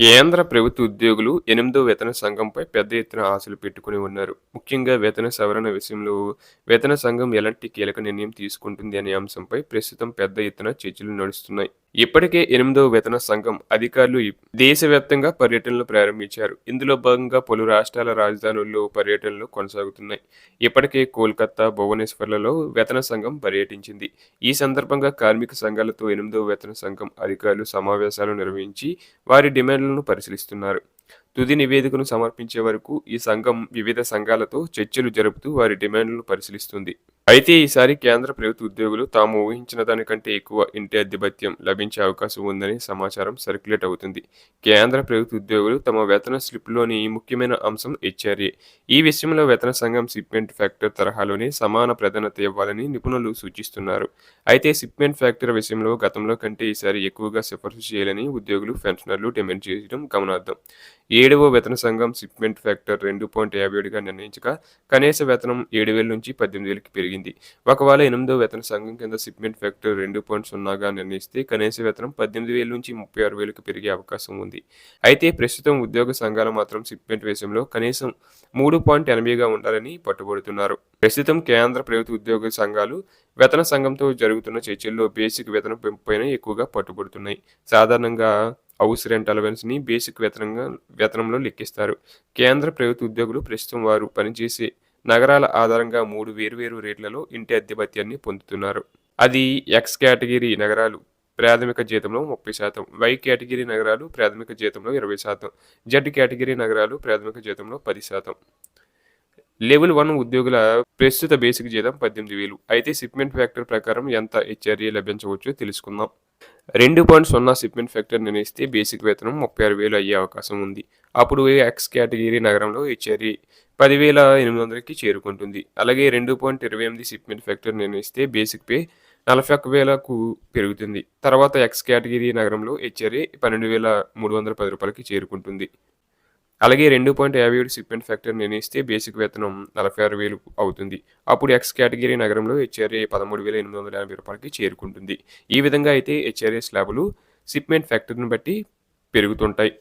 కేంద్ర ప్రభుత్వ ఉద్యోగులు 8వ వేతన సంఘంపై పెద్ద ఎత్తున ఆశలు పెట్టుకుని ఉన్నారు. ముఖ్యంగా వేతన సవరణ విషయంలో వేతన సంఘం ఎలాంటి కీలక నిర్ణయం తీసుకుంటుంది అనే అంశంపై ప్రస్తుతం పెద్ద ఎత్తున చర్చలు నడుస్తున్నాయి. ఇప్పటికే 8వ వేతన సంఘం అధికారులు దేశవ్యాప్తంగా పర్యటనలు ప్రారంభించారు. ఇందులో భాగంగా పలు రాష్ట్రాల రాజధానుల్లో పర్యటనలు కొనసాగుతున్నాయి. ఇప్పటికే కోల్కతా, భువనేశ్వర్లలో వేతన సంఘం పర్యటించింది. ఈ సందర్భంగా కార్మిక సంఘాలతో 8వ వేతన సంఘం అధికారులు సమావేశాలు నిర్వహించి వారి డిమాండ్లను పరిశీలిస్తున్నారు. తుది నివేదికను సమర్పించే వరకు ఈ సంఘం వివిధ సంఘాలతో చర్చలు జరుపుతూ వారి డిమాండ్లను పరిశీలిస్తుంది. అయితే ఈసారి కేంద్ర ప్రభుత్వ ఉద్యోగులు తాము ఊహించిన దానికంటే ఎక్కువ ఇంటి అద్దె భత్యం లభించే అవకాశం ఉందని సమాచారం సర్క్యులేట్ అవుతుంది. కేంద్ర ప్రభుత్వ ఉద్యోగులు తమ వేతన స్లిప్లోని ముఖ్యమైన అంశం హెచ్ఆర్ఏ. ఈ విషయంలో వేతన సంఘం షిప్మెంట్ ఫ్యాక్టర్ తరహాలోనే సమాన ప్రాధాన్యత ఇవ్వాలని నిపుణులు సూచిస్తున్నారు. అయితే షిప్మెంట్ ఫ్యాక్టర్ విషయంలో గతంలో కంటే ఈసారి ఎక్కువగా సిఫార్సు చేయాలని ఉద్యోగులు, పెన్షనర్లు డిమాండ్ చేయడం గమనార్హం. 7వ వేతన సంఘం షిప్మెంట్ ఫ్యాక్టర్ 2.57గా నిర్ణయించగా కనీస వేతనం 7,000 నుంచి 18,000కి పెరిగింది. ఒకవేళ 8వ వేతన సంఘం కింద షిప్మెంట్ ఫ్యాక్టర్ 2.0గా నిర్ణయిస్తే కనీస వేతనం 18,000 నుంచి 36,000కి పెరిగే అవకాశం ఉంది. అయితే ప్రస్తుతం ఉద్యోగ సంఘాలు మాత్రం షిప్మెంట్ విషయంలో కనీసం 3.80గా ఉండాలని పట్టుబడుతున్నారు. ప్రస్తుతం కేంద్ర ప్రభుత్వ ఉద్యోగ సంఘాలు వేతన సంఘంతో జరుగుతున్న చర్చల్లో బేసిక్ వేతనం పెంపుపైన ఎక్కువగా పట్టుబడుతున్నాయి. సాధారణంగా హౌస్ రెంట్ అలవెన్స్‌ని బేసిక్ వేతనంలో లెక్కిస్తారు. కేంద్ర ప్రభుత్వ ఉద్యోగులు ప్రస్తుతం వారు పనిచేసే నగరాల ఆధారంగా 3 వేర్వేరు రేట్లలో ఇంటి అద్దె భత్యాన్ని పొందుతున్నారు. అది ఎక్స్ కేటగిరీ నగరాలు ప్రాథమిక జీతంలో 30%, వై కేటగిరీ నగరాలు ప్రాథమిక జీతంలో 20%, జెడ్ కేటగిరీ నగరాలు ప్రాథమిక జీతంలో 10%. లెవెల్ 1 ఉద్యోగుల ప్రస్తుత బేసిక్ జీతం 18,000. అయితే షిప్మెంట్ ఫ్యాక్టర్ ప్రకారం ఎంత హెచ్ఆర్ఏ లభించవచ్చో తెలుసుకుందాం. 2.0 షిప్మెంట్ ఫ్యాక్టర్ నిర్ణయిస్తే బేసిక్ వేతనం 36,000 అయ్యే అవకాశం ఉంది. అప్పుడు ఎక్స్ కేటగిరీ నగరంలో హెచ్ఆర్ఏ 10,800కి చేరుకుంటుంది. అలాగే 2.28 షిప్మెంట్ ఫ్యాక్టర్ నిర్ణయిస్తే బేసిక్ పే 41,000కు పెరుగుతుంది. తర్వాత ఎక్స్ కేటగిరీ నగరంలో హెచ్ఆర్ఏ 12,310 చేరుకుంటుంది. అలాగే 2.57 షిప్మెంట్ ఫ్యాక్టర్ నిర్ణయిస్తే బేసిక్ వేతనం 46,000 అవుతుంది. అప్పుడు ఎక్స్ కేటగిరీ నగరంలో హెచ్ఆర్ఏ 13,850కి చేరుకుంటుంది. ఈ విధంగా అయితే హెచ్ఆర్ఏ స్లాబులు షిప్మెంట్ ఫ్యాక్టర్‌ని బట్టి పెరుగుతుంటాయి.